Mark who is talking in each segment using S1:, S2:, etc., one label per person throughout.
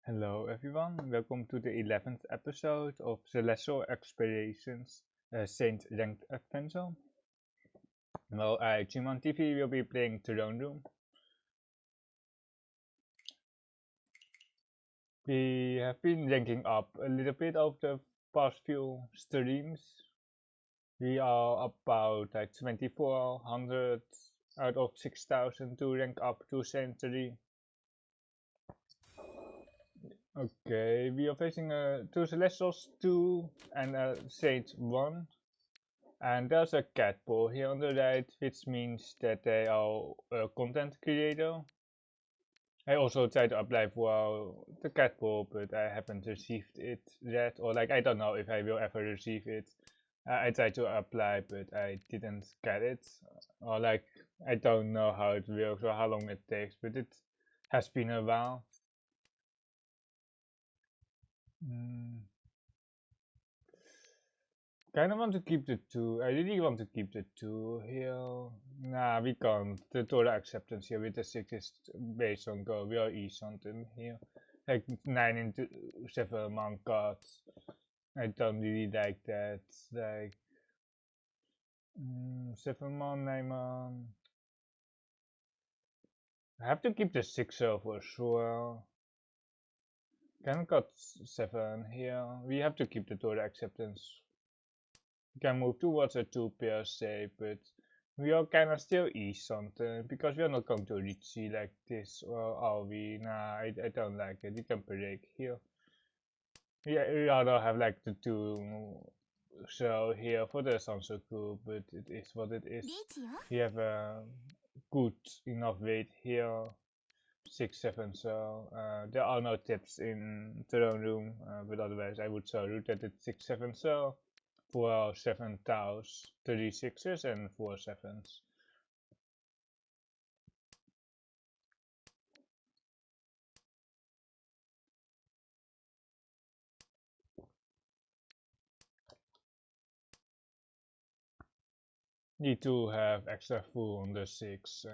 S1: Hello everyone, welcome to the 11th episode of the Lesser Aspirations Saint Ranked Adventure. Well, ChunmanTV will be playing Throne Room. We have been ranking up a little bit over the past few streams. We are about like 2400 out of 6000 to rank up to Century. Okay, we are facing two Celestials 2 and a Saint 1. And there's a cat ball here on the right, which means that they are a content creator. I also tried to apply for the cat ball, but I haven't received it yet, or like I don't know if I will ever receive it. I tried to apply, but I didn't get it, or like I don't know how it works or how long it takes, but it has been a while. Mm. Kinda want to keep the two. I really want to keep the two here. Nah, we can't. The total acceptance here with the 6 is based on go. We are something here. Like 9 into 7 monk cards. I don't really like that. Like 7 man, 9 man. I have to keep the 6 for sure. Can got 7 here. We have to keep the total acceptance. We can move towards a 2 pair shape, but we are kind of still something because we are not going to Riichi like this, or are we? Nah, I don't like it. We can break here. We rather have like the 2 so here for the Sansoku, but it is what it is. We have a good enough weight here. 6, 7, so there are no tips in Throne Room, but otherwise I would so root that it's 6, 7, so 4 7 taus, 3 6s and 4 7s. Need to have extra full on the 6.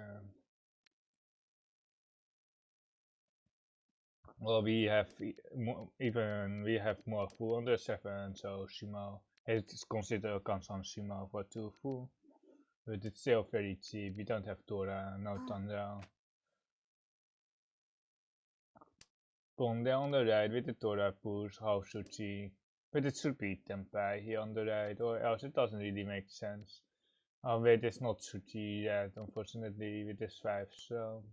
S1: Well, we have we have more full on the 7, so Shimo it's considered Kansan Shimo for 2 full. But it's still very cheap. We don't have Tora, no Tundra. Ponde on the right with the Tora push, House Suchi. But it should be Tempai here on the right, or else it doesn't really make sense. Oh wait, it's not Suchi yet, unfortunately, with this 5, so...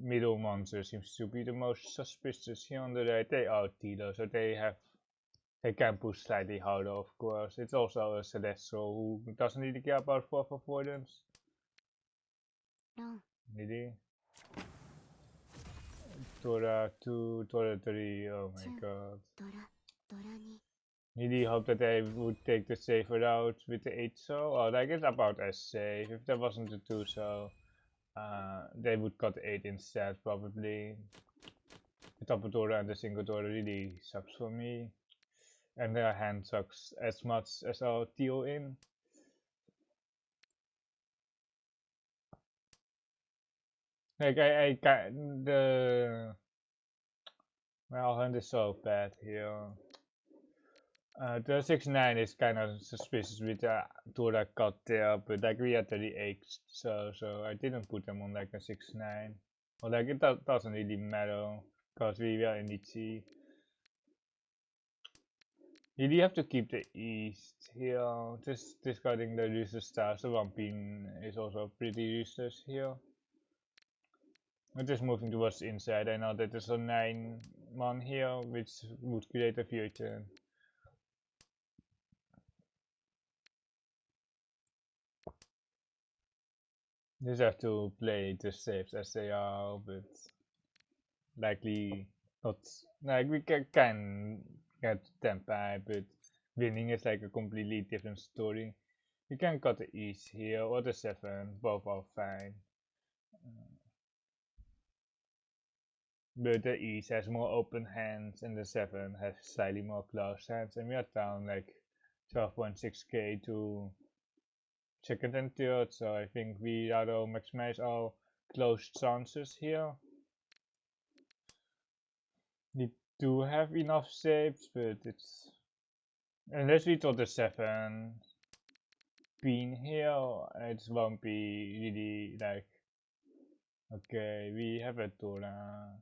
S1: Middle monster seems to be the most suspicious here on the right. They are Tilo, so they can push slightly harder, of course. It's also a Celestial who doesn't really care about 4 avoidance. Really? Tora 2, Tora 3, oh my god. Really hope that they would take the safer route with the 8 so. Oh, like it's about as safe. If there wasn't a 2 so, they would cut 8 instead, probably. The double Tora and the single Tora really sucks for me. And their hand sucks as much as our deal in. Like I can the well hand is so bad here. The 6-9 is kind of suspicious with the Tora cut there, but like we had the 8, so I didn't put them on like a 6-9. Or like it doesn't really matter because we were in Riichi. You do have to keep the east here. Just discarding the useless stars. The Vampin is also pretty useless here. I'm just moving towards the inside. I know that there's a 9 man here, which would create a future. Just have to play the saves as they are, but likely not. Like we can get Tempai, but winning is like a completely different story. You can cut the east here or the 7, both are fine. But the east has more open hands and the 7 has slightly more closed hands, and we are down like 12.6k to second and third, so I think we rather maximize our close chances here. We do have enough shapes, but it's... Unless we thought the 7 pin here, it won't be really like... Okay, we have a Dora.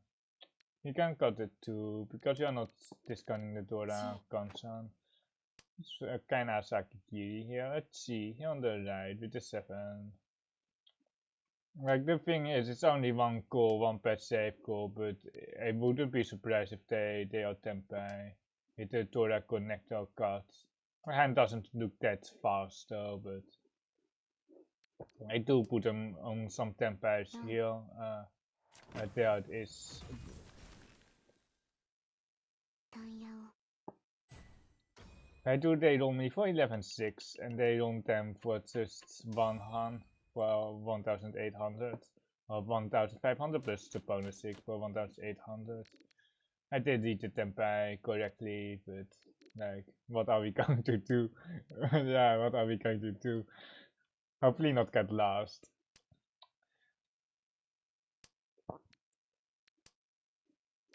S1: You can cut it too, because you're not discounting the Dora Hanchan. It's kinda Sakikiri here. Let's see, here on the right with the 7. Like, the thing is, it's only one call, one pet save call, but I wouldn't be surprised if they are Tempai with the Dora connector cut. My hand doesn't look that fast though, but I do put them on some Tempais here. There it is. I do they roll me for 11.6 and they roll them for just 100 for 1,800 or 1,500 plus the bonus 6 for 1,800. I did read the Tempai correctly, but like, what are we going to do? Yeah, what are we going to do? Hopefully not get lost.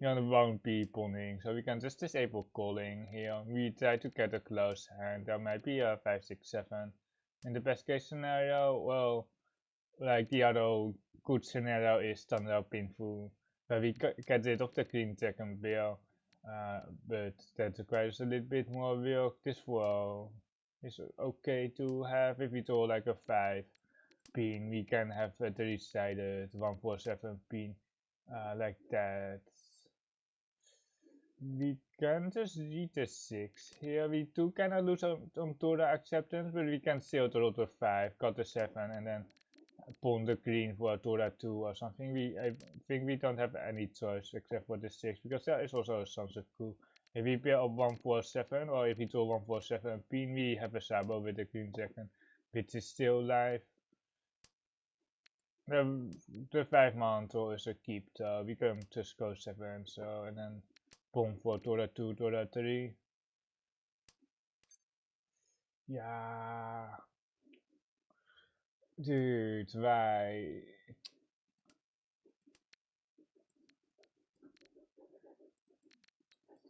S1: You won't be pawning, so we can just disable calling here. We try to get a close hand. There might be a 5, 6, 7. In the best case scenario, well, like the other good scenario is Thunder Pinful, where we get rid of the green second bill, but that requires a little bit more work. This wall is okay to have. If we draw like a 5 pin, we can have a 3-sided 147 pin, like that. We can just read the 6 here. We do kinda lose on Tora acceptance, but we can still draw the 5, cut the 7, and then pawn the green for a Tora 2 or something. I think we don't have any choice except for the 6, because there is also a sunset coup. If we pair up 147, or if we draw 147 pin, we have a Sabo with the green second, which is still live. The 5 mantle is a keep, so we can just go 7, so, and then pawn for Tora 2, Tora 3. Yeah. Dude, why?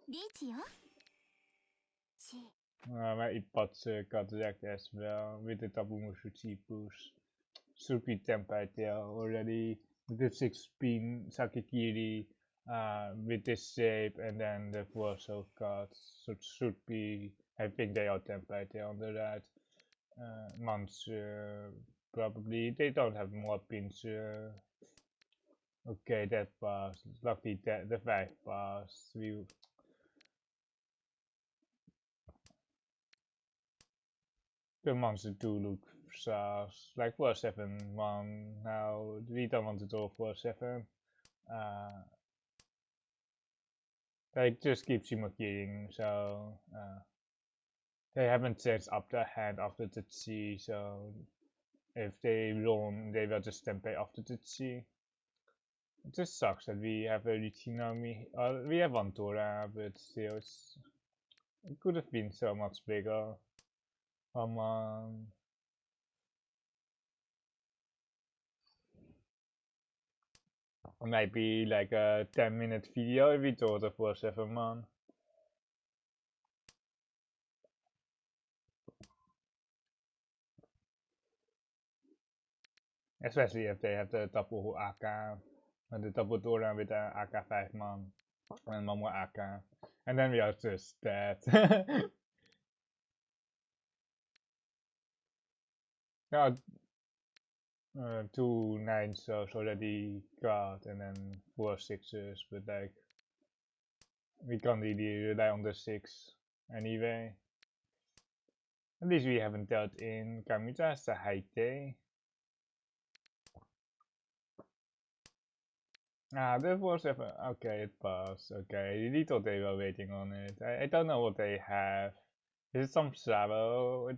S2: Riichi
S1: Maar Ipat's got direct as well with the Tabumushu push. Should be Tempai there already with the 6 pin Sakikiri with this shape, and then the 4 soul cards. So it should be, I think they are Tempai there on the right. Months probably, they don't have more pins. Okay, that passed. Luckily the 5 passed. The monster do look sus. Like 4-7-1 now. We don't want to draw 4-7. They just keep Shimakiring, so they haven't set up their hand after the Chi, so if they roam, they will just Tempei after the Chi. It just sucks that we have a Riichi now. We have one Tora, but still, it could have been so much bigger. Come on. Maybe like a 10-minute video if we draw the 4-7-1. Especially if they have the double AK and the double Dora with the AK 5-man and one more AK. And then we are just dead. No, 2 9s already got, and then 4 6s, but like we can't really rely on the 6 anyway. At least we haven't dealt in Kamita as a high day. The 4-7, okay, it passed. Okay, I really thought they were waiting on it. I don't know what they have. Is it some shadow? I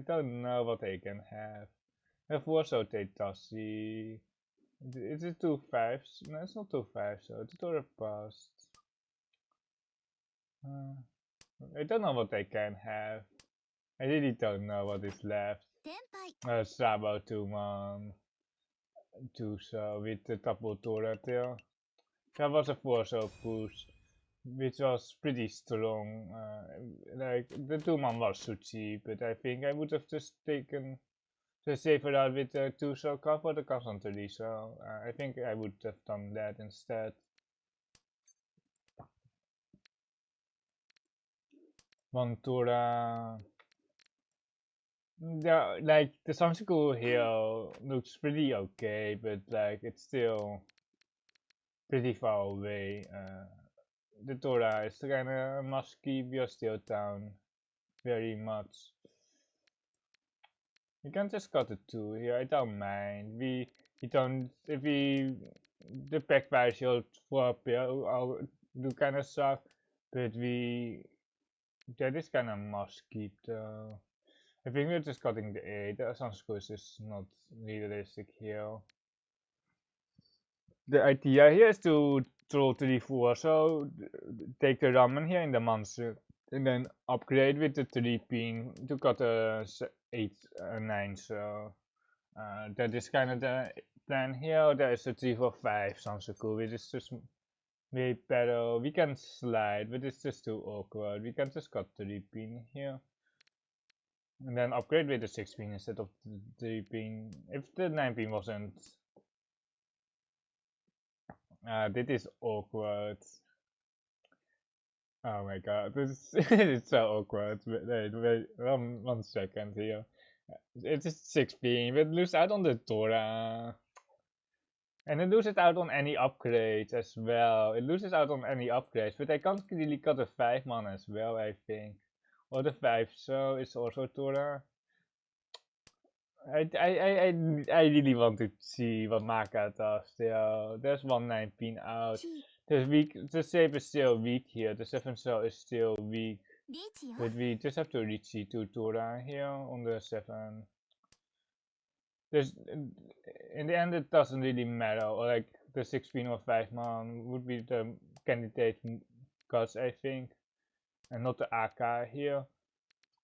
S1: don't know what they can have. Have also Tassi. Is it 2 5s? No, it's not 2 5s, so it's door passed. I don't know what they can have. I really don't know what is left. Sabo 2-man. 2 so with the double turret there. That was a 4 so push, which was pretty strong. Like the 2-man was so cheap, but I think I would have just taken the safer out with the 2 so cover the constantly. So I think I would have done that instead. One Tura. Yeah, like the Sansaku hill looks pretty okay, but like it's still pretty far away. The Tora is kinda must keep your still down very much. You can just cut it too here, I don't mind. We don't if we the pack shield for up here I'll do kinda suck, but we that is kinda must keep though. I think we're just cutting the A. The Sansaku is not realistic here. The idea here is to throw 3-4, so take the ramen here in the monster and then upgrade with the 3 pin to cut a 8 9. So that is kind of the plan here. There is a 3-4-5 Sansaku, which is just way better. We can slide, but it's just too awkward. We can just cut 3 pin here. And then upgrade with the 6 pin instead of the 3 pin. If the 9 pin wasn't. This is awkward. Oh my god, this is so awkward. Wait, 1 second here. It is 6 pin, but lose out on the Tora. And it loses out on any upgrades as well. It loses out on any upgrades, but I can't really cut a 5-man as well, I think. Or the 5, so it's also Tora. I really want to see what MAKA does. There's 119 out. The save is still weak here. The 7 cell is still weak. But we just have to Riichi to Tora here on the 7. In the end, it doesn't really matter. Or like the 6 pin or 5-man would be the candidate cuts, I think. And not the AK here.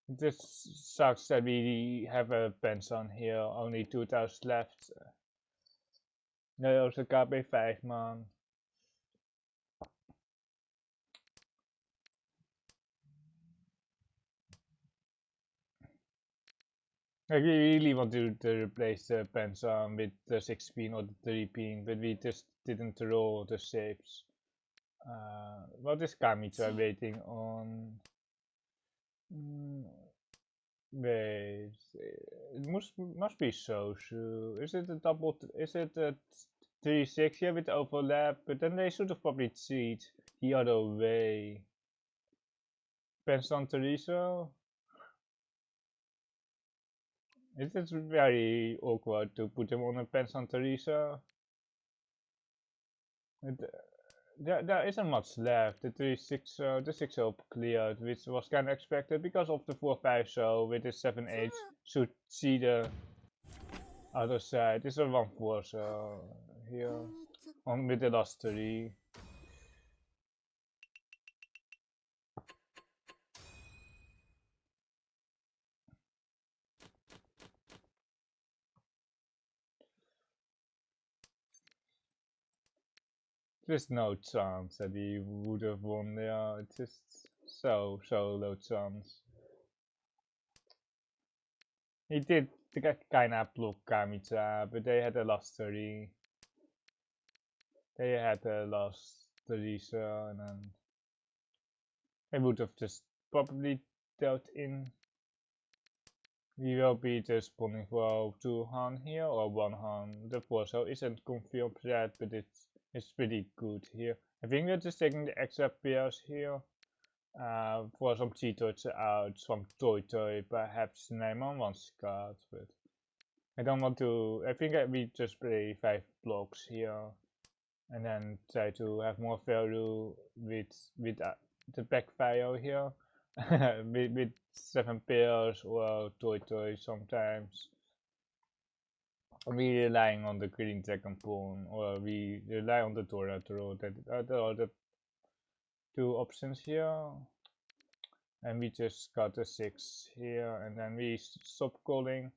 S1: This sucks that we have a Hanchan here, only 2000 left. There's a KB 5-man. Like we really want to replace the Hanchan with the 6 pin or the 3 pin, but we just didn't roll the saves. What is Kamitra waiting on? Wait, it must be Sosu. Is it a double? Is it a 3-6 here with overlap? But then they should have probably cheat the other way. Hanchan Teriso. It is very awkward to put him on a Hanchan Teriso. There isn't much left. The 3-6, the 6 cleared, which was kind of expected because of the 4-5 so with the 7-8 should see the other side. It's a 1-4 so here on with the last 3. There's no chance that he would have won there. It's just so low chance. He did kind of block Kamitra, but they had a last 30. They had a last 30, so and then I would have just probably dealt in. We will be just spawning for 2 Han here or 1 Han. The 4 so isn't confirmed yet, but it's pretty good here. I think we're just taking the extra pairs here. For some cheaters out, some toy, perhaps Neyman wants cards, but I don't want to. I think we just play 5 blocks here, and then try to have more value with the backfire here, with 7 pairs or toy sometimes. We relying on the green second pawn, or we rely on the Tora throw. That are the 2 options here. And we just got a 6 here, and then we stop calling.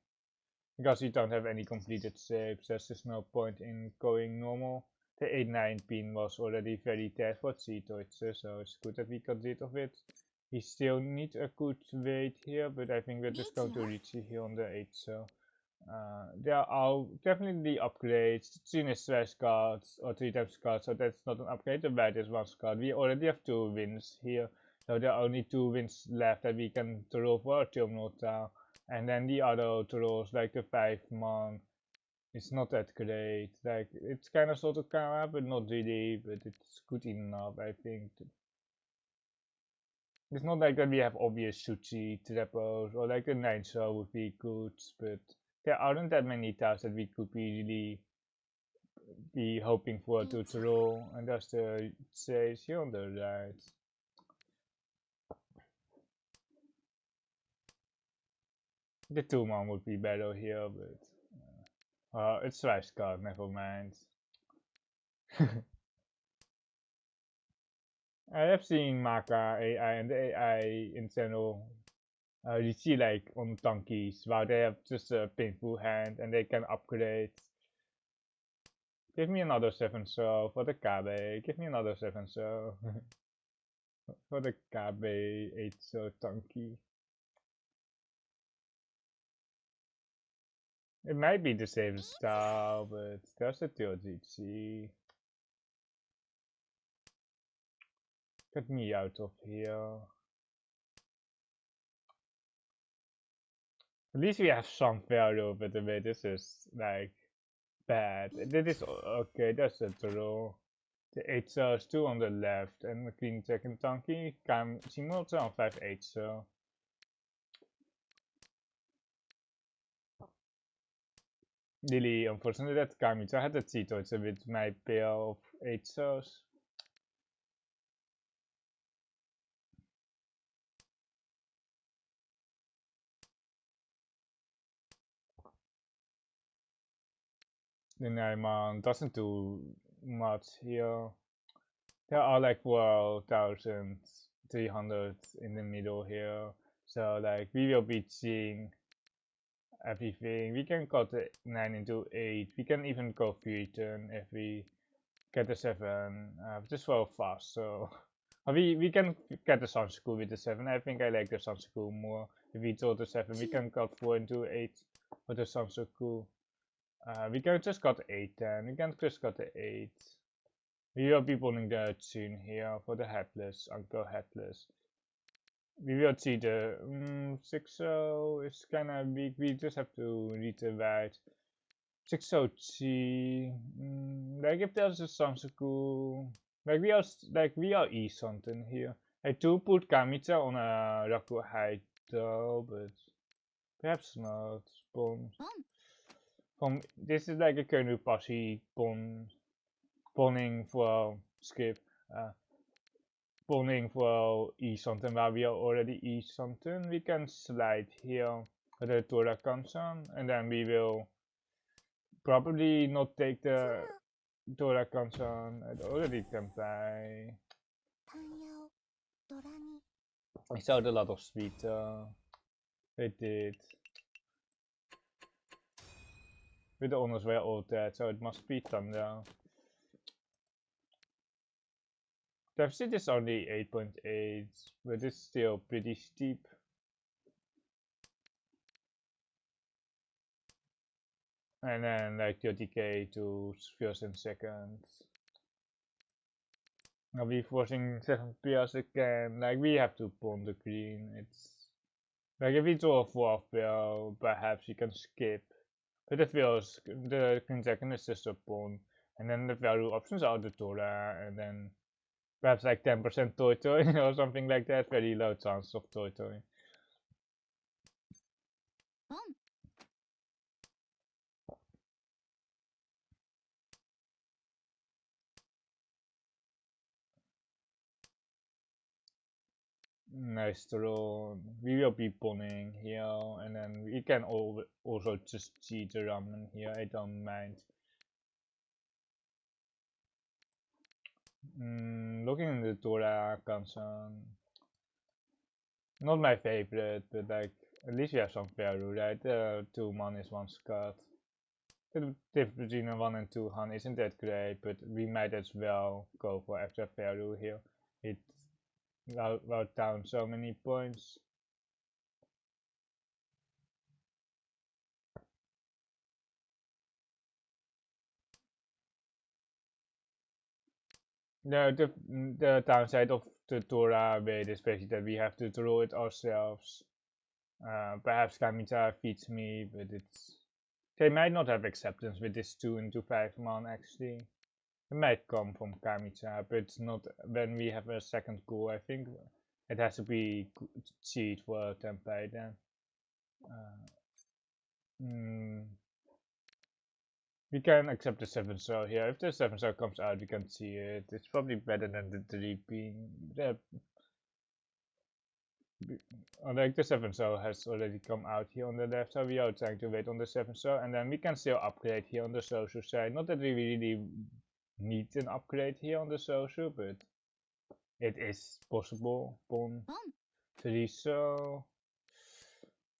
S1: Because we don't have any completed shapes, there's just no point in going normal. The 8-9 pin was already very dead for Cheetoitse, so it's good that we got rid of it. We still need a good weight here, but I think we're just going to Riichi here on the 8, so there are definitely upgrades. Chin is slash cards or 3 times cards, so that's not an upgrade. The white is 1 card. We already have 2 wins here, so there are only 2 wins left that we can throw for a terminal town. And then the other throws, like the 5-man, it's not that great. Like, it's kind of sort of Kara, but not really, but it's good enough, I think. It's not like that we have obvious Suchi trappers, or like the 9 shell would be good, but there aren't that many tasks that we could really be hoping for to throw, and that's the chase here on the right. The 2-man would be better here, but it's Rice card, never mind. I have seen MAKA AI and the AI in general. You see like on donkeys, while they have just a painful hand and they can upgrade. Give me another 7 so for the KB. Give me another 7 so for the KB 8 so donkey. It might be the same style, but there's a Riichi. Get me out of here. At least we have some value, but the way this is like bad. This is okay, that's a draw. The 8 cells, 2 on the left, and the green second donkey can simulate on 5-8 cell. Really unfortunately that Kamita had a Cheetoitse with my pair of 8 cells. The 9-man doesn't do much here. There are like 12,300 in the middle here. So like we will be seeing everything. We can cut the 9 into 8. We can even go 3 turn if we get a 7. Just so fast, so we can get the Sansaku with the 7. I think I like the Sansaku more. If we draw the 7, we can cut 4 into 8 for the Sansaku. We can just cut 8 then. We can just cut the 8. We will be pulling the tune here for the headless, Uncle Headless. We will see the 6-0 is kinda weak. We just have to read the right. 6-0 like if there's a Sansaku, like we are E something here. I do put Kamita on a Raku height though, but perhaps not. This is like a Kenu Passi pawning for skip. Pawning for E something while we are already E something. We can slide here with the Tora Hanchan, and then we will probably not take the Tora Hanchan. I already can buy. I sold a lot of speed. They did. But the owners were all dead, so it must be Thunder. Deficit is only 8.8, but it's still pretty steep. And then like 30k to first and second. I'll be forcing 7 pairs again. Like we have to pawn the green. It's like if we draw a 4th pair, perhaps you can skip. But the queen second is just a pawn. And then the value options are the Tora, and then perhaps like 10% toy toy or something like that. Very low chance of toy toy. Nice draw. We will be pawning here, and then we can also just cheat the ramen here. I don't mind. Looking in the Tora Hanchan, not my favorite, but like At least we have some value, right? 2 mon is 1 Scott. The difference between a 1 and 2 Han isn't that great, but we might as well go for extra value here. It wrote down so many points. The downside of the Torah bait is basically that we have to draw it ourselves. Perhaps Kamita feeds me, but they might not have acceptance with this 2 into 5 mon actually. It might come from Kamita, but not when we have a second goal. I think it has to be cheat for Tempai then. We can accept the 7 star here. If the 7 star comes out, we can see it. It's probably better than the 3 pin. Like the 7 star has already come out here on the left, so we are trying to wait on the 7 star, and then we can still upgrade here on the social side. Not that we really need an upgrade here on the social, but it is possible. Pawn 3, so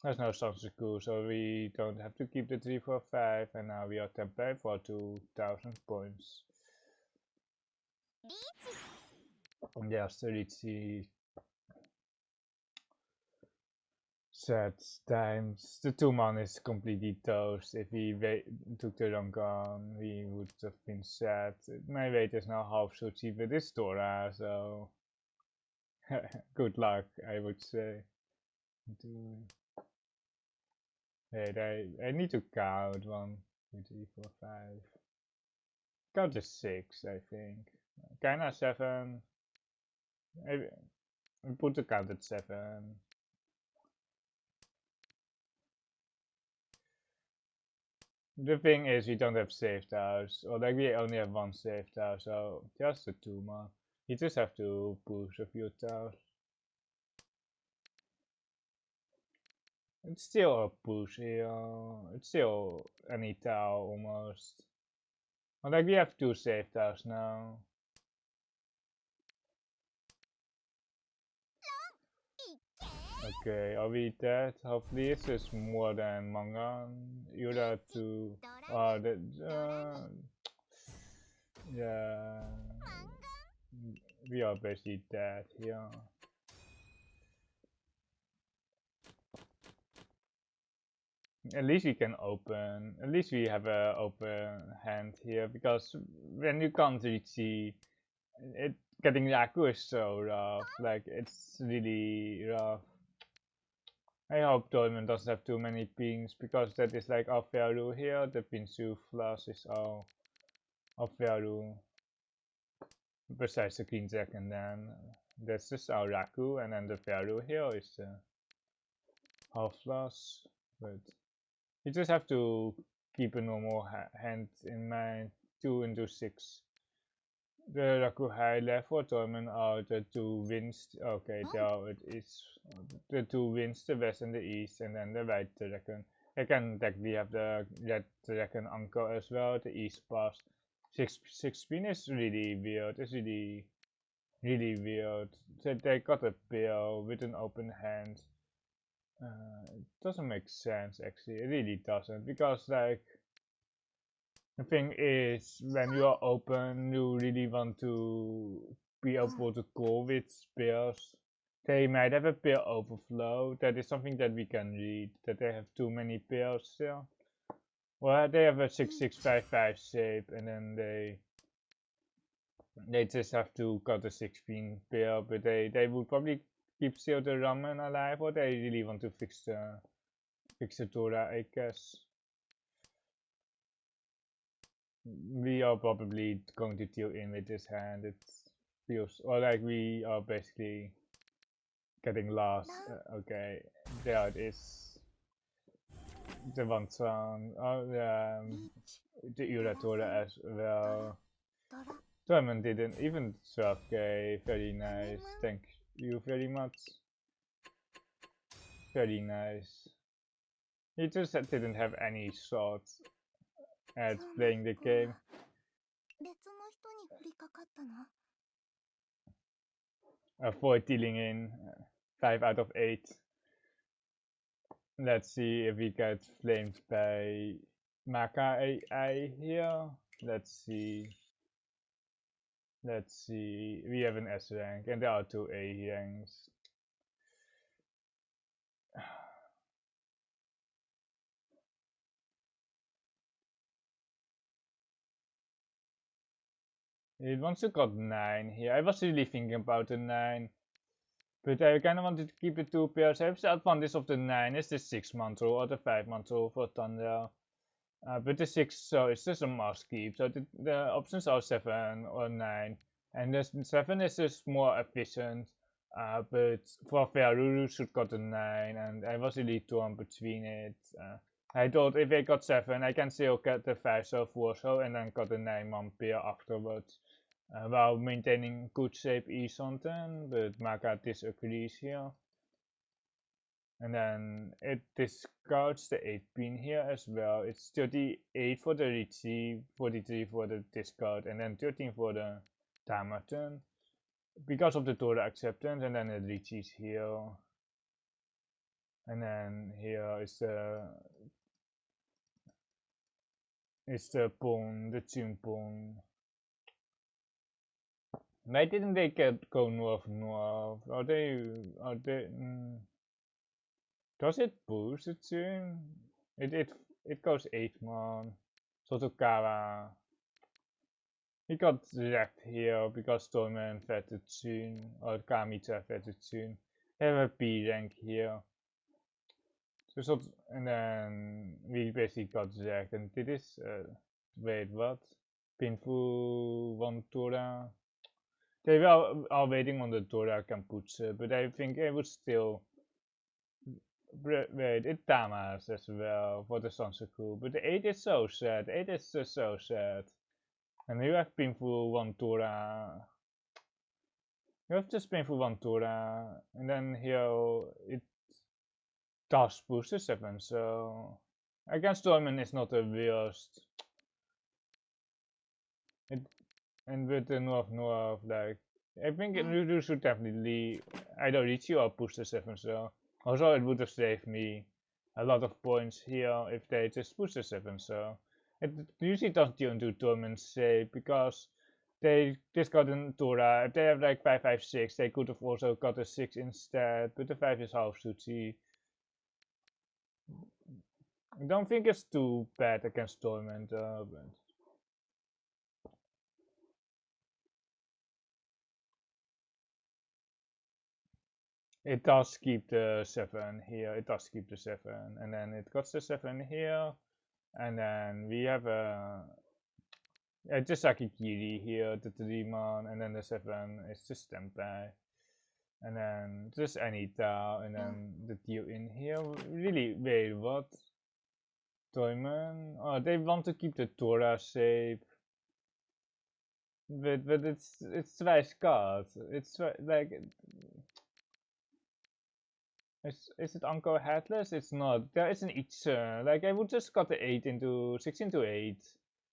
S1: there's no Sansaku, so we don't have to keep the 3 for 5, and now we are Tempai for 2000 points. Yes, the Riichi set times. The 2 mon is completely toast. If we took the wrong gun, we would have been set. My weight is now half so cheap with this Torah, so good luck, I would say. Wait, I need to count 1, 2, 3, 4, 5. Count to 6, I think. Kinda 7. I put the count at 7. The thing is, we don't have saved house, or like we only have 1 saved house, so just the 2 mon. You just have to push a few tiles. It's still a push here. It's still any tile almost. But like we have 2 saved tiles now. Okay, are we dead? Hopefully it's just more than manga. You have to. Yeah. We are basically dead here. At least we can open. At least we have an open hand here, because when you can't Riichi, it getting Yaku is so rough. Like it's really rough. I hope Dolmen doesn't have too many pings, because that is like our value here. The Pinsu flush is all our value. Besides the Queen Jack, and then that's just our Raku, and then the value here is the half flush. But you just have to keep a normal hand in mind. 2 into 6. The Raku high left for Torment are the 2 winds. Okay, there it is. The 2 winds, the west and the east, and then the right dragon. I can technically have the red dragon anchor as well, the east pass. 6 spin is really weird. It's really weird. So they got a pair with an open hand. It doesn't make sense actually. It really doesn't, because like the thing is, when you are open, you really want to be able to call with pairs. They might have a pair overflow. That is something that we can read. That they have too many pairs still. Well, they have a 6-6-5-5 shape, and then they just have to cut a 16 pair, but they would probably keep still the ramen alive, or they really want to fix the Torah, I guess. We are probably going to deal in with this hand. It feels, or like we are basically getting lost. Okay, there it is. The Hanchan, the Ura Torah as well. Chunman didn't even 12k, very nice, thank you very much. Very nice. He just didn't have any thoughts at playing the game. Avoid dealing in 5 out of 8. Let's see if we get flamed by MAKA AI here. Let's see. Let's see. We have an S rank and there are 2 A ranks. It wants to got 9 here. I was really thinking about the 9. But I kind of wanted to keep the 2 pairs. I have the advantage of the 9 is the 6-month rule or the 5-month rule for Thunder. But the 6, so it's just a must keep. So the options are 7 or 9. And the 7 is just more efficient. But for Ferruru should got a 9. And I was really torn between it. I thought if I got 7, I can still get the 5 so 4 so and then got the 9-man pair afterwards. While maintaining good shape E something, but MAKA disagrees here. And then it discards the 8 pin here as well. It's 38 for the Riichi, 43 for the discard, and then 13 for the timer turn. Because of the Tora acceptance, and then the Riichi's here. And then here is the pawn, the Chun pawn. Why didn't they go north? Are they? Does it boost the Chun? It goes 8-man. Sotokawa. He got wrecked here because Stormman fed the Chun, or Kamita fed the Chun. They have a B rank here. So and then we basically got wrecked, and this is, wait, what? Pinfu 1 Tora. They are waiting on the Tora Kamputse, but I think I would still wait, it Tamas as well for the Sansaku, but the 8 is so sad, 8 is just so sad. And you have Pinfu 1 Tora. You have just Pinfu 1 Tora, and then here it does push the 7, so against Stormen is not the worst. And with the north, like, I think you should definitely either Riichi or push the 7, so also it would have saved me a lot of points here if they just push the 7, so it usually doesn't do tournament shape because they just got a Tora. If they have like 5, 5, 6, they could have also got a 6 instead, but the 5 is half Suchi. I don't think it's too bad against tournament, but it does keep the 7 here, it does keep the 7, and then it got the 7 here, and then we have a Jisaki Kiri here, the 3-man, and then the 7 is just standby. And then just Anita, and then the deal in here. Really, wait, what? Toyman? Oh, they want to keep the Tora shape. But it's Swijskaat. It's like, is it Uncle Headless? It's not. There is an Itcher. Like I would just cut the 6 into 8.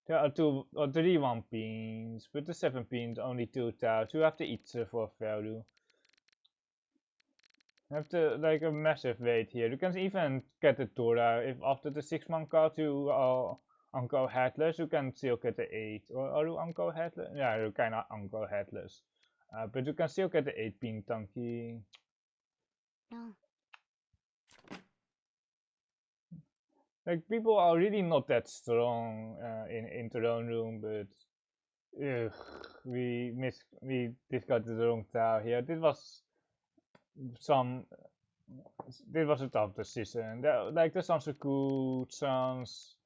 S1: There are 2 or 3 1 pins, but the 7 pins only 2 tiles. You have the Itcher for value. You have to like a massive weight here. You can even get the Tora if after the 6-man card you are Uncle Headless. You can still get the 8. Or are you Uncle Headless? Yeah, you're kind of Uncle Headless. But you can still get the 8-pin Tanky. No. Like people are really not that strong in the own room, but we discarded the wrong tile here. This was a tough decision. Like the Sansaku chance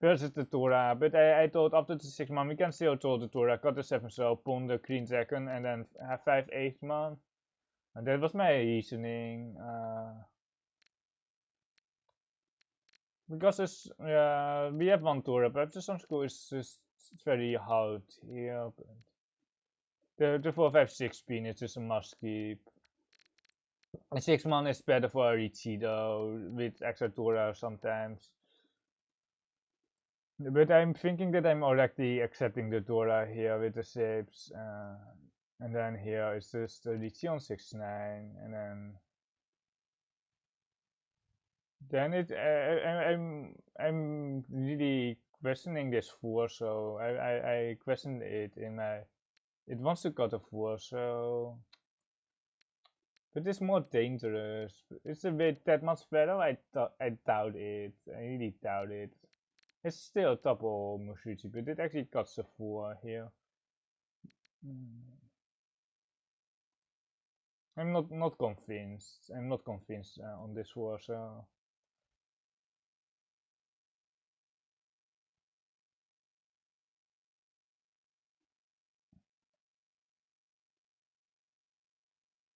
S1: versus the Tora, but I thought after the 6-man we can still draw the Tora, cut the 7 so pawn the green dragon, and then have 5 8-man. And that was my reasoning. Because we have 1 Tora, but the Sansaku is just very hard here. The 4 5 6 pin is just a must keep. And 6-man is better for a Riichi though, with extra Tora sometimes. But I'm thinking that I'm already accepting the Tora here with the shapes. And then here is just the Riichi on 6 9, and then Then I'm really questioning this 4, so I questioned it in my. It wants to cut a 4, so. But it's more dangerous. It's a bit that much better. I doubt it. I really doubt it. It's still double Mushichi, but it actually cuts a 4 here. I'm not convinced. I'm not convinced on this 4, so.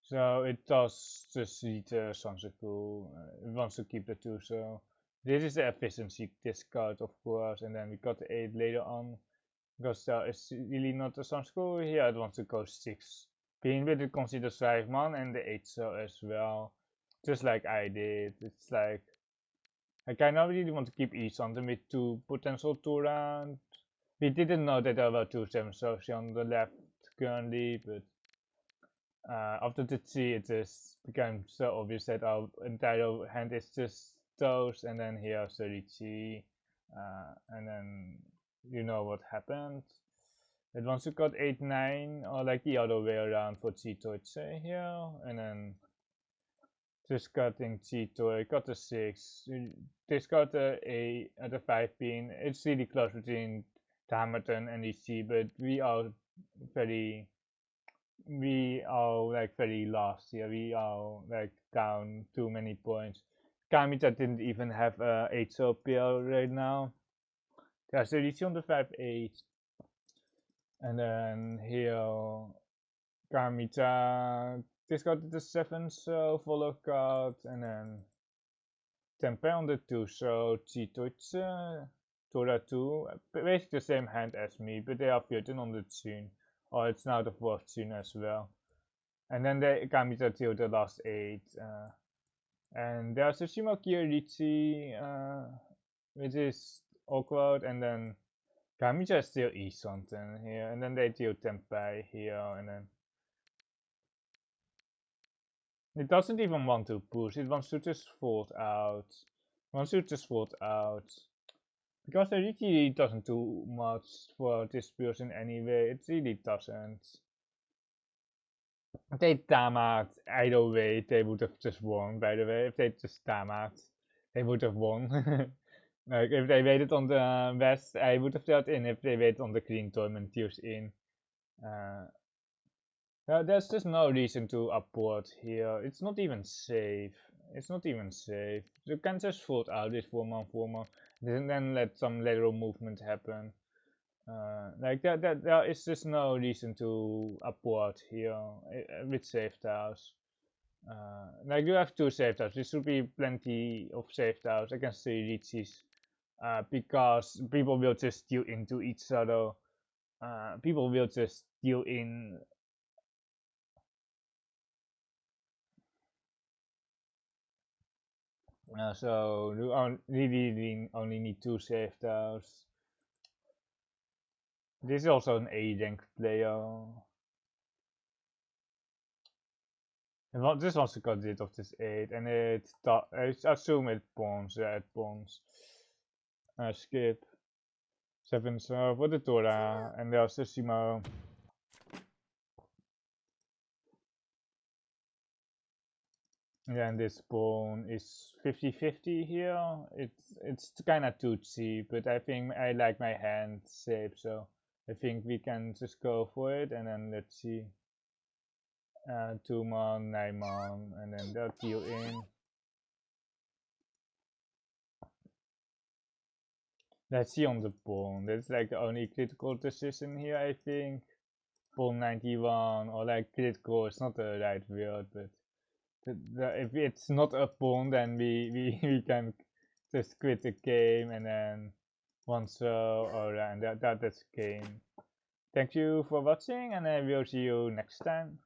S1: So it does just see the Sansaku. It wants to keep the 2, so this is the efficiency discard, of course, and then we got the 8 later on. Because there is really not a Sansaku here, it wants to go 6. Being with it considers 5 man and the 8 so as well. Just like I did. It's like I kind of really want to keep Isanten with 2 potential Turant. We didn't know that there were 2 7 on the left currently, but after the T, it just became so obvious that our entire hand is just those, and then here's the Riichi, and then you know what happened. It wants to cut 8 9, or like the other way around for Chitoiche here, and then just cutting Chitoi, cut the 6, discard the 5 pin. It's really close between Hamilton and Riichi, but we are like very lost here. We are like down too many points. Kamita didn't even have a 8 so PL right now. There's a Riichi on the 5-8. And then here Kamita discarded the 7 so follow card, and then Tempe on the 2 so Chitoiche, Tora 2, basically the same hand as me, but they are Fioten on the tune. Oh, it's now the 4th tune as well. And then the Kamita till the last 8. And there's a Shimoki Riichi, which is awkward, and then Kamita still eats something here, and then they deal Tempai here, and then it doesn't even want to push, it wants to just fold out. Because the Riichi doesn't do much for this person anyway, it really doesn't. If they damaged either way, they would have just won, by the way. If they just damaged, they would have won. Like, if they waited on the west, I would have dealt in. If they waited on the green tournament, deals in. There's just no reason to upboard here. It's not even safe. You can just fold out this 4-man, then let some lateral movement happen. Like there is just no reason to upboard here with safe tiles. Like you have 2 safe tiles. There should be plenty of safe tiles against the Riichis. Because people will just steal into each other. People will just steal in. So you really only need 2 safe tiles. This is also an A rank player. And this wants to cut rid of this 8, and I assume it pawns. Yeah, it pawns. Skip. 7 so for the Tora, and there's the Simo. And then this pawn is 50-50 here. It's kind of too cheap, but I think I like my hand shape, so I think we can just go for it. And then let's see, 2-man, 9-man, and then they'll deal in. Let's see on the pawn. That's like the only critical decision here, I think. Pawn 91, or like critical is not the right word, but if it's not a pawn, then we can just quit the game, and then once and that's game. Thank you for watching, and I will see you next time.